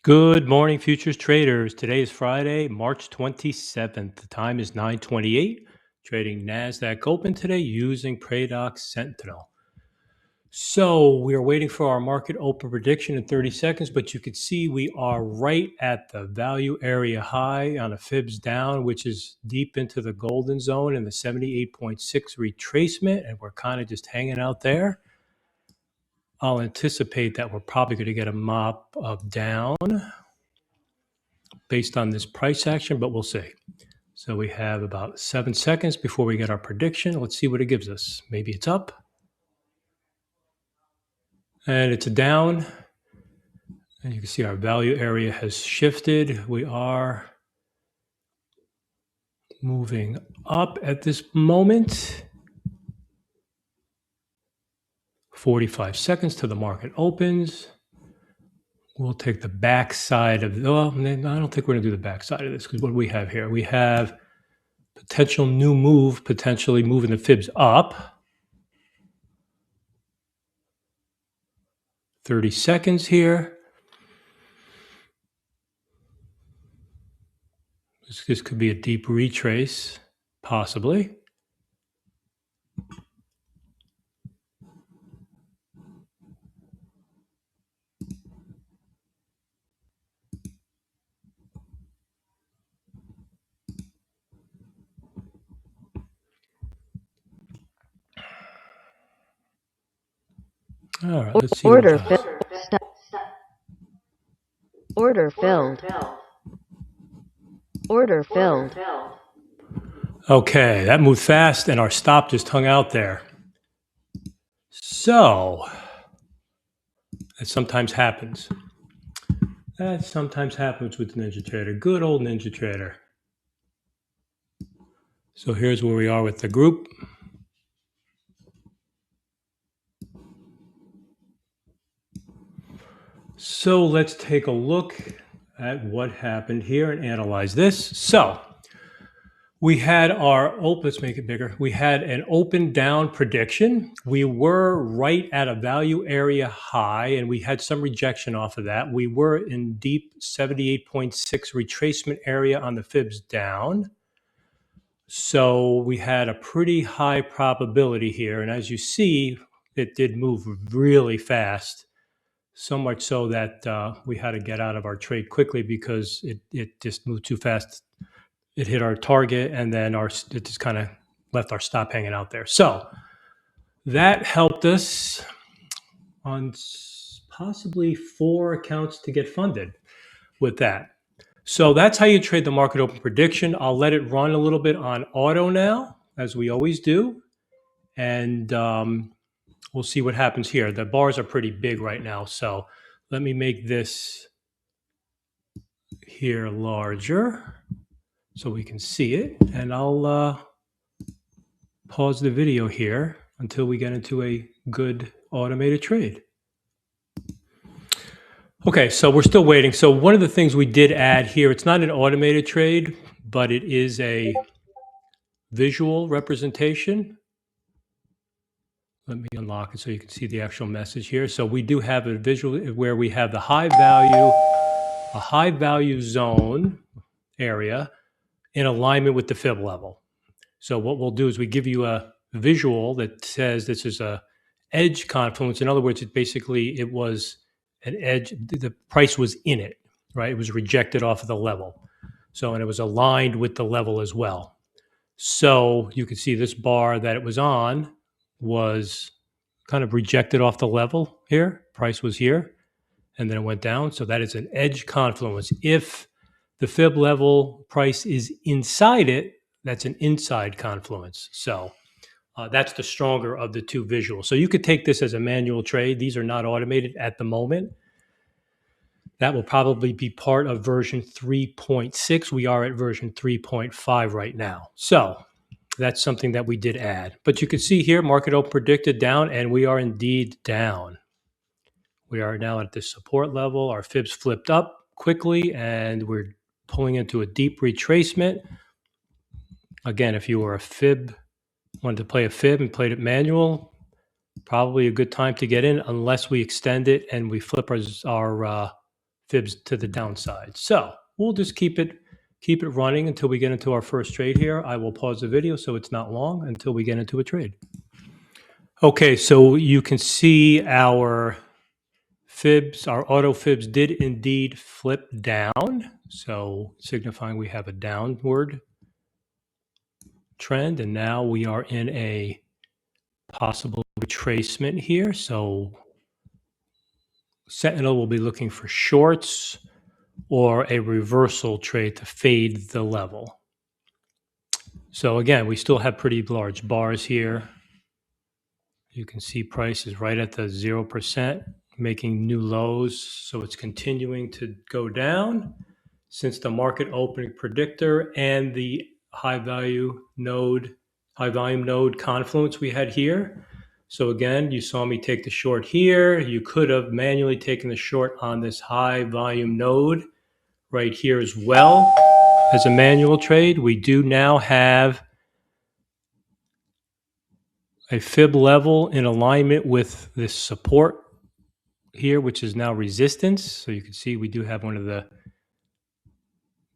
Good morning, futures traders. Today is Friday, March 27th. The time is 9:28. Trading NASDAQ open today using Praedox Sentinel. So we're waiting for our market open prediction in 30 seconds, but you can see we are right at the value area high on a fibs down, which is deep into the golden zone in the 78.6 retracement, and we're kind of just hanging out there. I'll anticipate that we're probably going to get a mop of down based on this price action, but we'll see. So we have about 7 seconds before we get our prediction. Let's see what it gives us. Maybe it's up. And it's a down. And you can see our value area has shifted. We are moving up at this moment. 45 seconds till the market opens. We'll take the back side of, well, I don't think we're going to do the back side of this because what do we have here? We have potential new move, potentially moving the fibs up. 30 seconds here. This could be a deep retrace, possibly. All right, let's see what it does. Order filled. Order filled. Okay, that moved fast, and our stop just hung out there. So, that sometimes happens. That sometimes happens with the NinjaTrader. Good old NinjaTrader. So here's where we are with the group. So let's take a look at what happened here and analyze this. So we had our let's make it bigger. We had an open down prediction. We were right at a value area high, and we had some rejection off of that. We were in deep 78.6 retracement area on the fibs down. So we had a pretty high probability here. And as you see, it did move really fast. So much so that we had to get out of our trade quickly because it just moved too fast. It hit our target, and then it just kind of left our stop hanging out there. So that helped us on possibly 4 accounts to get funded with that. So that's how you trade the market open prediction. I'll let it run a little bit on auto now, as we always do. And we'll see what happens here. The bars are pretty big right now. So let me make this here larger so we can see it. And I'll pause the video here until we get into a good automated trade. Okay, so we're still waiting. So one of the things we did add here, it's not an automated trade, but it is a visual representation. Let me unlock it so you can see the actual message here. So we do have a visual where we have the high value zone area in alignment with the fib level. So what we'll do is we give you a visual that says this is a edge confluence. In other words, it was an edge. The price was in it, right? It was rejected off of the level. So, and it was aligned with the level as well. So you can see this bar that it was on was kind of rejected off the level here. Price was here, and then it went down. So that is an edge confluence. If the fib level price is inside it, that's an inside confluence. So that's the stronger of the two visuals. So you could take this as a manual trade. These are not automated at the moment. That will probably be part of version 3.6. We are at version 3.5 right now. So that's something that we did add. But you can see here, market open predicted down, and we are indeed down. We are now at the support level. Our fibs flipped up quickly, and we're pulling into a deep retracement. Again, if you were wanted to play a fib and played it manual, probably a good time to get in unless we extend it and we flip our fibs to the downside. So we'll just keep it running until we get into our first trade here. I will pause the video so it's not long until we get into a trade. Okay, so you can see our fibs, our auto fibs did indeed flip down. So signifying we have a downward trend. And now we are in a possible retracement here. So Sentinel will be looking for shorts or a reversal trade to fade the level. So again, we still have pretty large bars here. You can see price is right at the 0%, making new lows. So it's continuing to go down since the market opening predictor and the high volume node confluence we had here. So again, you saw me take the short here. You could have manually taken the short on this high volume node right here as well as a manual trade. We do now have a fib level in alignment with this support here, which is now resistance. So you can see we do have one of the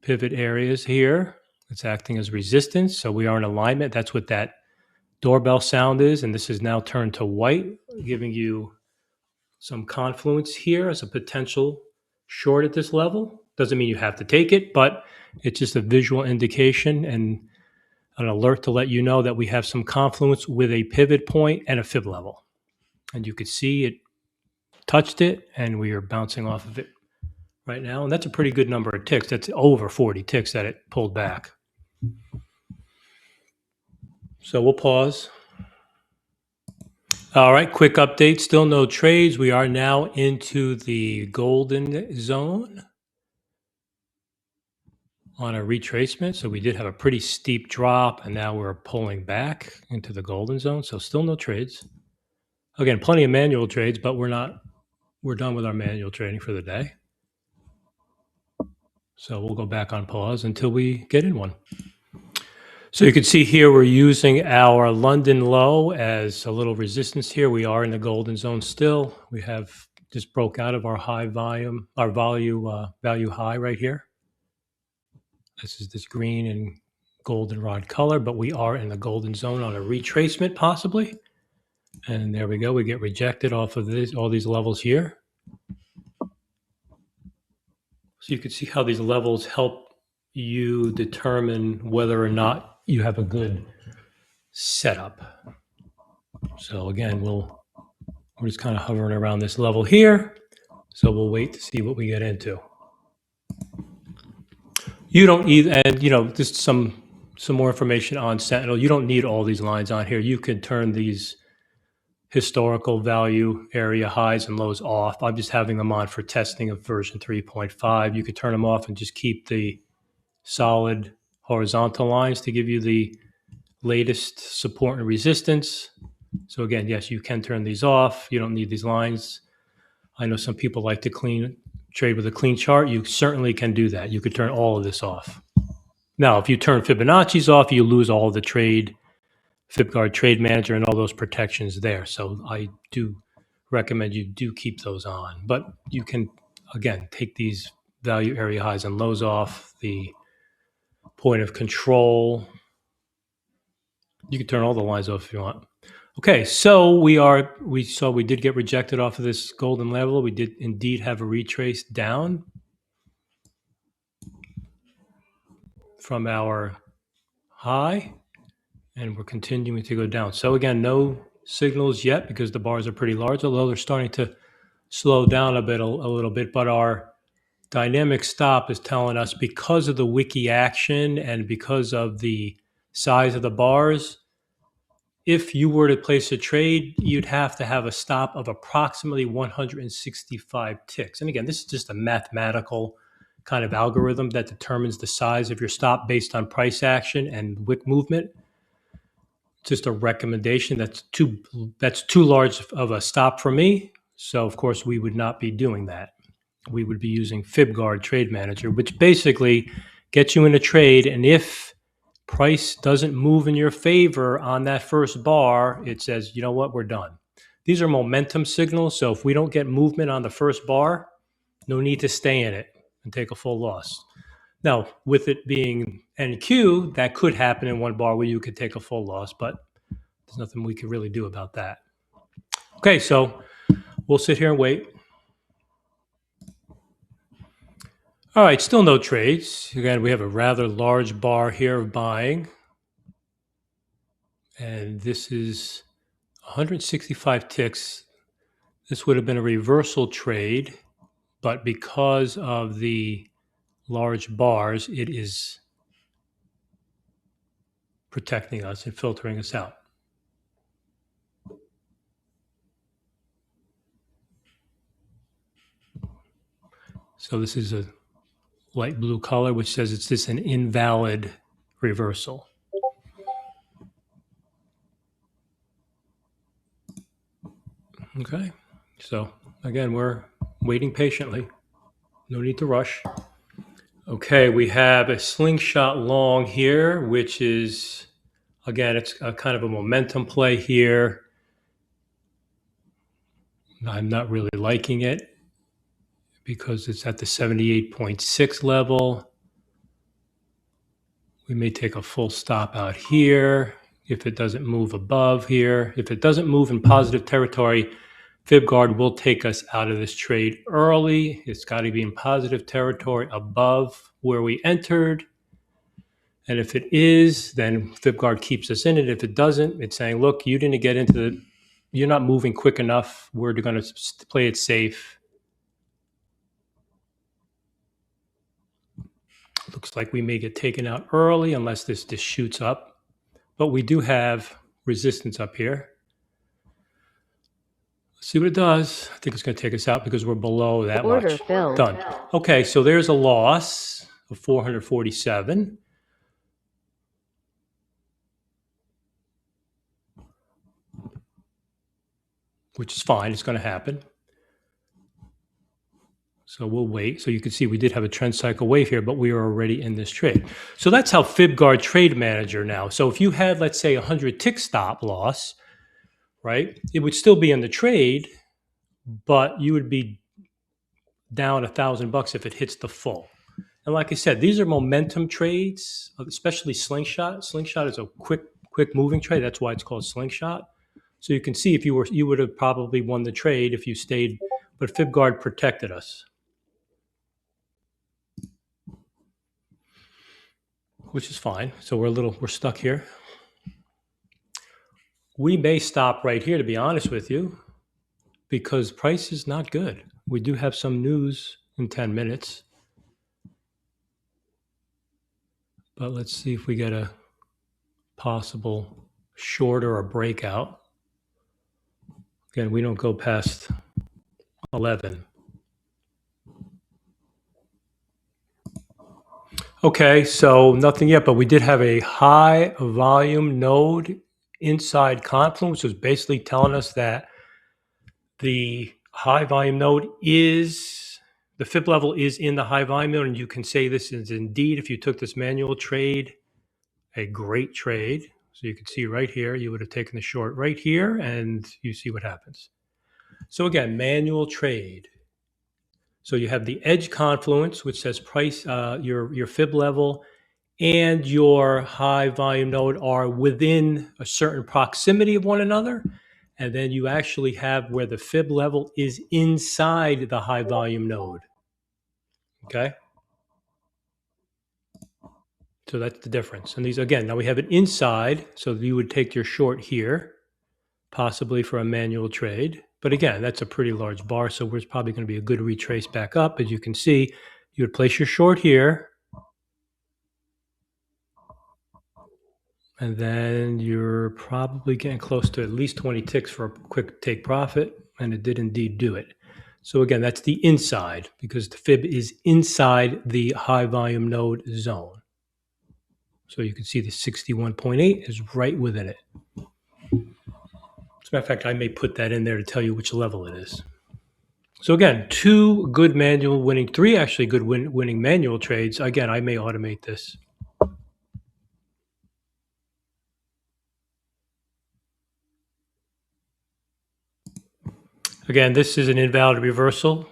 pivot areas here. It's acting as resistance. So we are in alignment. That's what that doorbell sound is. And this is now turned to white, giving you some confluence here as a potential short at this level. Doesn't mean you have to take it, but it's just a visual indication and an alert to let you know that we have some confluence with a pivot point and a fib level. And you could see it touched it, and we are bouncing off of it right now. And that's a pretty good number of ticks. That's over 40 ticks that it pulled back. So we'll pause. All right, quick update. Still no trades. We are now into the golden zone on a retracement. So we did have a pretty steep drop, and now we're pulling back into the golden zone. So still no trades. Again, plenty of manual trades, but we're done with our manual trading for the day. So we'll go back on pause until we get in one. So you can see here we're using our London low as a little resistance here. We are in the golden zone still. We have just broke out of our high volume, our value high right here. This is this green and goldenrod color, but we are in the golden zone on a retracement possibly. And there we go. We get rejected off of all these levels here. So you can see how these levels help you determine whether or not you have a good setup. So again, we're just kind of hovering around this level here. So we'll wait to see what we get into. You don't either, and just some more information on Sentinel. You don't need all these lines on here. You can turn these historical value area highs and lows off. I'm just having them on for testing of version 3.5. You could turn them off and just keep the solid horizontal lines to give you the latest support and resistance. So again, yes, you can turn these off. You don't need these lines. I know some people like to trade with a clean chart. You certainly can do that. You could turn all of this off. Now, if you turn Fibonacci's off, you lose all of the FibGuard Trade Manager and all those protections there. So I do recommend you do keep those on. But you can, again, take these value area highs and lows off, the point of control. You can turn all the lines off if you want. Okay, so we did get rejected off of this golden level. We did indeed have a retrace down from our high, and we're continuing to go down. So again, no signals yet because the bars are pretty large, although they're starting to slow down a little bit. But our dynamic stop is telling us, because of the wiki action and because of the size of the bars, if you were to place a trade, you'd have to have a stop of approximately 165 ticks. And again, this is just a mathematical kind of algorithm that determines the size of your stop based on price action and wick movement. Just a recommendation. That's too large of a stop for me. So of course we would not be doing that. We would be using FibGuard Trade Manager, which basically gets you in a trade, and if price doesn't move in your favor on that first bar, it says, you know what, we're done. These are momentum signals. So if we don't get movement on the first bar, No need to stay in it and take a full loss. Now, with it being NQ, that could happen in one bar where you could take a full loss, but there's nothing we can really do about that. Okay, so we'll sit here and wait. All right, still no trades. Again, we have a rather large bar here of buying. And this is 165 ticks. This would have been a reversal trade, but because of the large bars, it is protecting us and filtering us out. So this is a light blue color, which says it's this an invalid reversal. Okay, so again, we're waiting patiently. No need to rush. Okay, we have a slingshot long here, which is, again, it's a kind of a momentum play here. I'm not really liking it because it's at the 78.6 level. We may take a full stop out here if it doesn't move above here. If it doesn't move in positive territory, FibGuard will take us out of this trade early. It's got to be in positive territory above where we entered. And if it is, then FibGuard keeps us in it. If it doesn't, it's saying, look, you didn't get into the, you're not moving quick enough. We're going to play it safe. Looks like we may get taken out early unless this shoots up. But we do have resistance up here. Let's see what it does. I think it's going to take us out because we're below that Order much. filled. Done. Okay, so there's a loss of 447. Which is fine. It's going to happen. So we'll wait. So you can see we did have a trend cycle wave here, but we are already in this trade. So that's how FibGuard Trade Manager now. So if you had, let's say, 100 tick stop loss, right, it would still be in the trade, but you would be down $1,000 if it hits the full. And like I said, these are momentum trades, especially Slingshot. Slingshot is a quick moving trade. That's why it's called Slingshot. So you can see if you would have probably won the trade if you stayed, but FibGuard protected us, which is fine. So we're stuck here. We may stop right here, to be honest with you, because price is not good. We do have some news in 10 minutes. But let's see if we get a possible short or a breakout. Again, we don't go past 11. Okay, so nothing yet, but we did have a high volume node inside Confluence, which was basically telling us that the high volume node is, the fib level is in the high volume node, and you can say this is indeed, if you took this manual trade, a great trade. So you can see right here, you would have taken the short right here, and you see what happens. So again, manual trade. So you have the edge confluence, which says price, your fib level and your high volume node are within a certain proximity of one another. And then you actually have where the fib level is inside the high volume node. Okay. So that's the difference. And these, again, now we have it inside. So you would take your short here, possibly for a manual trade. But again, that's a pretty large bar. So there's probably going to be a good retrace back up. As you can see, you would place your short here. And then you're probably getting close to at least 20 ticks for a quick take profit. And it did indeed do it. So again, that's the inside because the fib is inside the high volume node zone. So you can see the 61.8 is right within it. As a matter of fact, I may put that in there to tell you which level it is. So again, two good manual winning, three actually good winning manual trades. Again, I may automate this. Again, this is an invalid reversal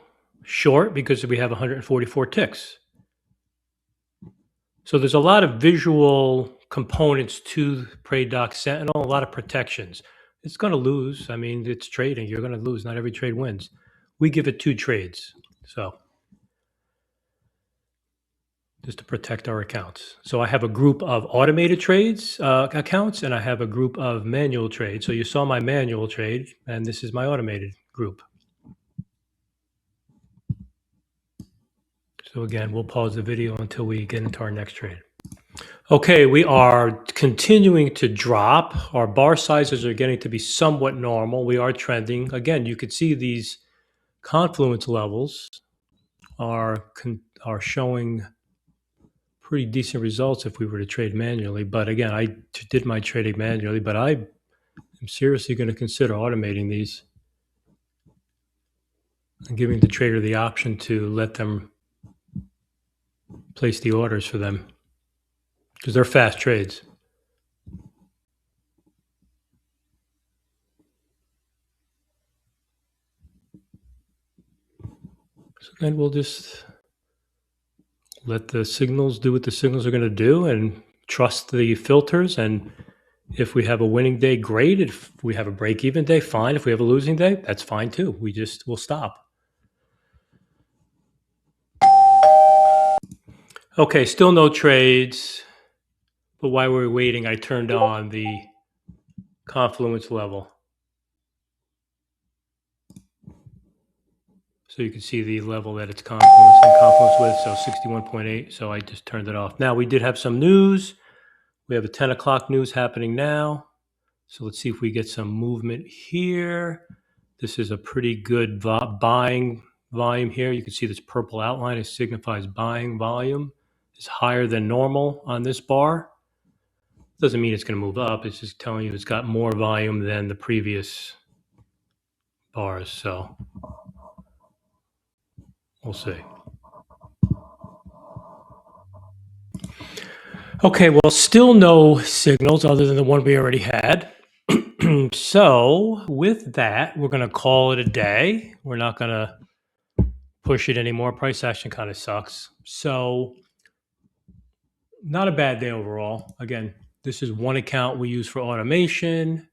short because we have 144 ticks. So there's a lot of visual components to Praedox Sentinel, a lot of protections. It's going to lose. I mean, it's trading. You're going to lose. Not every trade wins. We give it 2 trades. So just to protect our accounts. So I have a group of automated trades accounts, and I have a group of manual trades. So you saw my manual trade, and this is my automated group. So again, we'll pause the video until we get into our next trade. Okay, we are continuing to drop. Our bar sizes are getting to be somewhat normal. We are trending. Again, you could see these confluence levels are showing pretty decent results if we were to trade manually. But again, I did my trading manually, but I am seriously going to consider automating these and giving the trader the option to let them place the orders for them because they're fast trades. So then we'll just let the signals do what the signals are going to do and trust the filters. And if we have a winning day, great. If we have a break-even day, fine. If we have a losing day, that's fine too. We'll stop. Okay, still no trades. But while we were waiting, I turned on the confluence level. So you can see the level that it's confluence with, so 61.8. So I just turned it off. Now, we did have some news. We have a 10 o'clock news happening now. So let's see if we get some movement here. This is a pretty good buying volume here. You can see this purple outline. It signifies buying volume. It's higher than normal on this bar. Doesn't mean it's going to move up. It's just telling you it's got more volume than the previous bars. So we'll see. Okay, well, still no signals other than the one we already had. So with that, we're going to call it a day. We're not going to push it anymore. Price action kind of sucks. So not a bad day overall. Again, this is one account we use for automation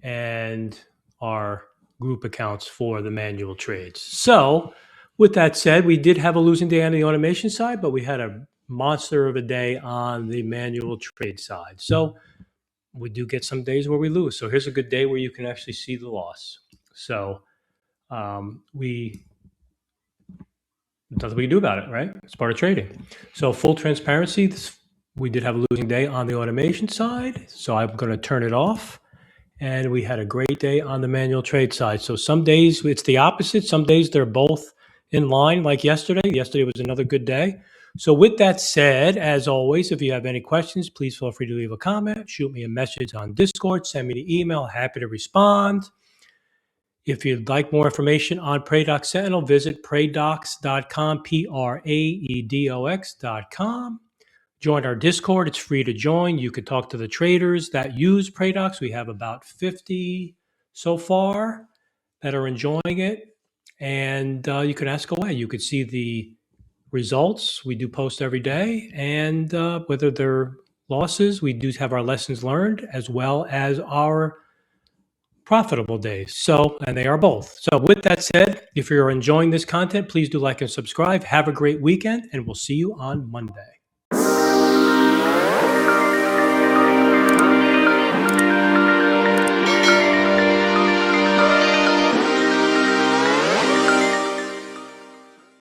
and our group accounts for the manual trades. So with that said, we did have a losing day on the automation side, but we had a monster of a day on the manual trade side. So we do get some days where we lose. So here's a good day where you can actually see the loss. So nothing we can do about it, right? It's part of trading. So full transparency, we did have a losing day on the automation side. So I'm going to turn it off. And we had a great day on the manual trade side. So some days it's the opposite. Some days they're both in line, like yesterday. Yesterday was another good day. So with that said, as always, if you have any questions, please feel free to leave a comment, shoot me a message on Discord, send me the email, happy to respond. If you'd like more information on Praedox Sentinel, visit praedox.com, Praedox.com. Join our Discord. It's free to join. You could talk to the traders that use Praedox. We have about 50 so far that are enjoying it. And you can ask away. You could see the results. We do post every day. And whether they're losses, we do have our lessons learned as well as our profitable days. So, and they are both. So with that said, if you're enjoying this content, please do like and subscribe. Have a great weekend, and we'll see you on Monday.